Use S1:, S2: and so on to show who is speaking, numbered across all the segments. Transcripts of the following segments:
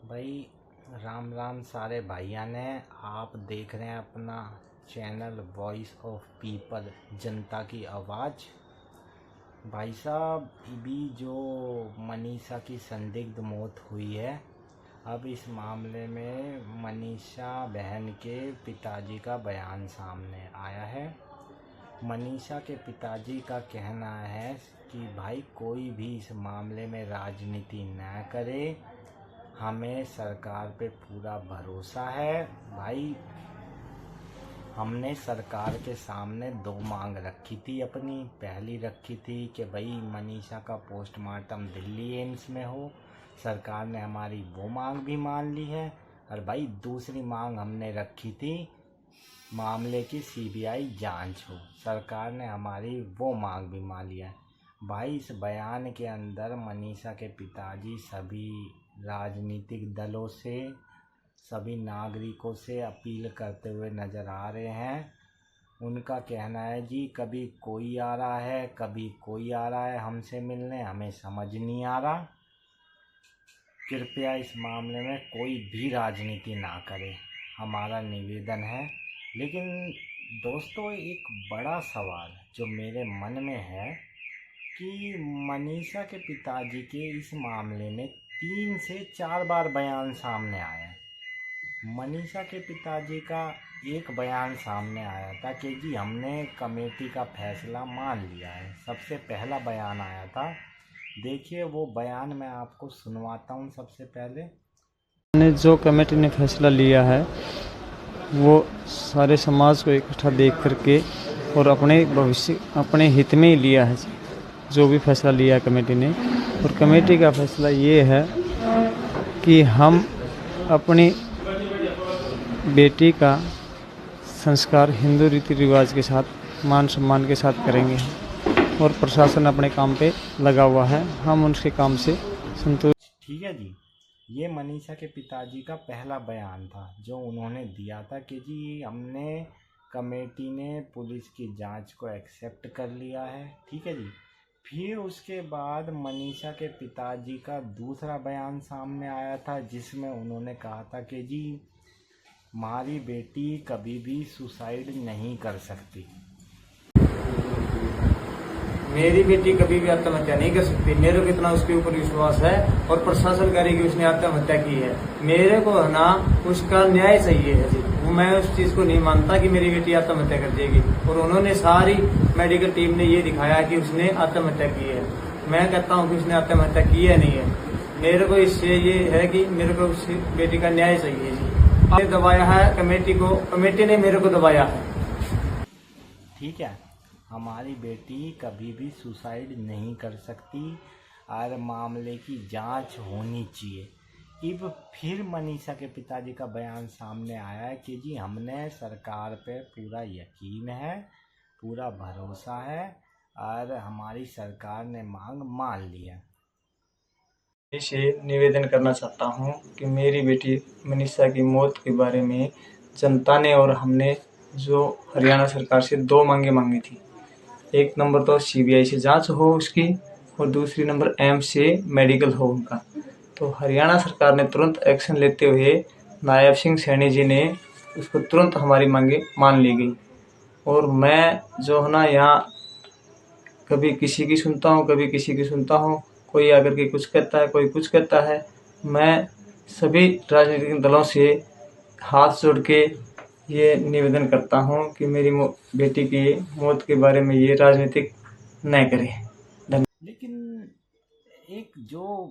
S1: भाई राम राम सारे भाइयों ने। आप देख रहे हैं अपना चैनल वॉइस ऑफ पीपल, जनता की आवाज़। भाई साहब, अभी जो मनीषा की संदिग्ध मौत हुई है, अब इस मामले में मनीषा बहन के पिताजी का बयान सामने आया है। मनीषा के पिताजी का कहना है कि भाई कोई भी इस मामले में राजनीति न करे, हमें सरकार पे पूरा भरोसा है। भाई हमने सरकार के सामने दो मांग रखी थी। अपनी पहली रखी थी कि भाई मनीषा का पोस्टमार्टम दिल्ली एम्स में हो। सरकार ने हमारी वो मांग भी मान ली है। और भाई दूसरी मांग हमने रखी थी मामले की सीबीआई जांच हो। सरकार ने हमारी वो मांग भी मान लिया है। भाई इस बयान के अंदर मनीषा के पिताजी सभी राजनीतिक दलों से, सभी नागरिकों से अपील करते हुए नज़र आ रहे हैं। उनका कहना है जी कभी कोई आ रहा है, कभी कोई आ रहा है हमसे मिलने, हमें समझ नहीं आ रहा। कृपया इस मामले में कोई भी राजनीति ना करे, हमारा निवेदन है। लेकिन दोस्तों, एक बड़ा सवाल जो मेरे मन में है कि मनीषा के पिताजी के इस मामले में 3 से 4 बार बयान सामने आया है। मनीषा के पिताजी का एक बयान सामने आया था कि जी हमने कमेटी का फैसला मान लिया है। सबसे पहला बयान आया था, देखिए वो बयान मैं आपको सुनवाता हूँ। सबसे पहले
S2: जो कमेटी ने फैसला लिया है वो सारे समाज को इकट्ठा देख करके और अपने भविष्य, अपने हित में ही लिया है जो भी फैसला लिया है कमेटी ने। और कमेटी का फैसला ये है कि हम अपनी बेटी का संस्कार हिंदू रीति रिवाज के साथ, मान सम्मान के साथ करेंगे। और प्रशासन अपने काम पे लगा हुआ है, हम उनके काम से संतुष्ट।
S1: ठीक है जी, ये मनीषा के पिताजी का पहला बयान था जो उन्होंने दिया था कि जी हमने, कमेटी ने पुलिस की जांच को एक्सेप्ट कर लिया है। ठीक है जी। फिर उसके बाद मनीषा के पिताजी का दूसरा बयान सामने आया था जिसमें उन्होंने कहा था कि जी हमारी बेटी कभी भी सुसाइड नहीं कर सकती।
S3: मेरी बेटी कभी भी आत्महत्या नहीं कर सकती। मेरे को इतना उसके ऊपर विश्वास है और प्रशासन कह रही कि उसने आत्महत्या की है। मेरे को है ना उसका न्याय चाहिए है जी। मैं उस चीज को नहीं मानता कि मेरी बेटी आत्महत्या कर देगी। और उन्होंने सारी मेडिकल टीम ने ये दिखाया कि उसने आत्महत्या की है। मैं कहता हूँ कि उसने आत्महत्या की है नहीं है। मेरे को इससे ये है कि मेरे को उस बेटी का न्याय चाहिए जी। आपने दबाया है कमेटी को, कमेटी ने मेरे को दबाया है।
S1: ठीक है, हमारी बेटी कभी भी सुसाइड नहीं कर सकती और मामले की जांच होनी चाहिए। अब फिर मनीषा के पिताजी का बयान सामने आया है कि जी हमने सरकार पे पूरा यकीन है, पूरा भरोसा है और हमारी सरकार ने मांग मान ली है।
S3: इसे निवेदन करना चाहता हूँ कि मेरी बेटी मनीषा की मौत के बारे में जनता ने और हमने जो हरियाणा सरकार से 2 मांगे मांगी थी। एक नंबर तो सीबीआई से जांच हो उसकी, और दूसरी नंबर एम्स से मेडिकल हो उनका। तो हरियाणा सरकार ने तुरंत एक्शन लेते हुए नायब सिंह सैनी जी ने उसको तुरंत हमारी मांगे मान ली गई। और मैं जो है ना यहाँ कभी किसी की सुनता हूँ, कभी किसी की सुनता हूँ। कोई आकर के कुछ कहता है, कोई कुछ कहता है। मैं सभी राजनीतिक दलों से हाथ जोड़ के ये निवेदन करता हूँ कि मेरी बेटी की मौत के बारे में ये राजनीतिक न करें।
S1: लेकिन एक जो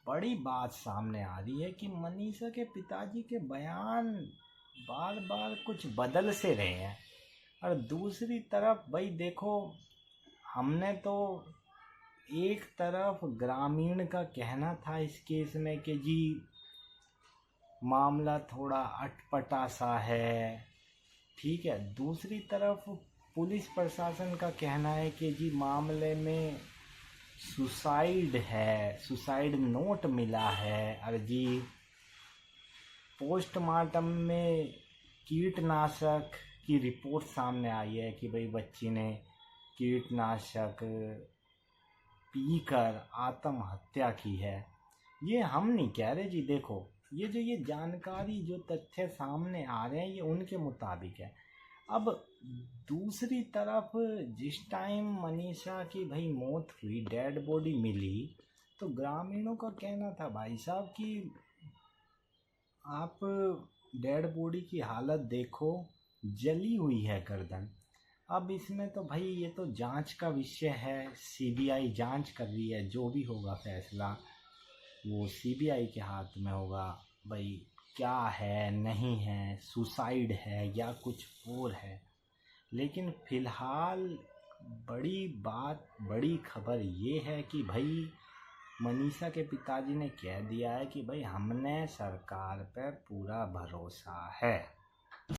S1: बड़ी बात सामने आ रही है कि मनीषा के पिताजी के बयान बार बार कुछ बदल से रहे हैं। और दूसरी तरफ भाई देखो, हमने तो एक तरफ ग्रामीण का कहना था इस केस में कि जी मामला थोड़ा अटपटा सा है। ठीक है, दूसरी तरफ पुलिस प्रशासन का कहना है कि जी मामले में सुसाइड है, सुसाइड नोट मिला है। और जी पोस्टमार्टम में कीटनाशक की रिपोर्ट सामने आई है कि भाई बच्ची ने कीटनाशक पीकर आत्महत्या की है। ये हम नहीं कह रहे जी। देखो, ये जानकारी जो तथ्य सामने आ रहे हैं ये उनके मुताबिक है। अब दूसरी तरफ जिस टाइम मनीषा की भाई मौत हुई, डेड बॉडी मिली, तो ग्रामीणों का कहना था भाई साहब कि आप डेड बॉडी की हालत देखो, जली हुई है गर्दन। अब इसमें तो भाई ये तो जांच का विषय है, सीबीआई जांच कर रही है, जो भी होगा फैसला वो सीबीआई के हाथ में होगा। भाई क्या है नहीं है, सुसाइड है या कुछ और है। लेकिन फ़िलहाल बड़ी खबर ये है कि भाई मनीषा के पिताजी ने कह दिया है कि भाई हमने सरकार पर पूरा भरोसा है।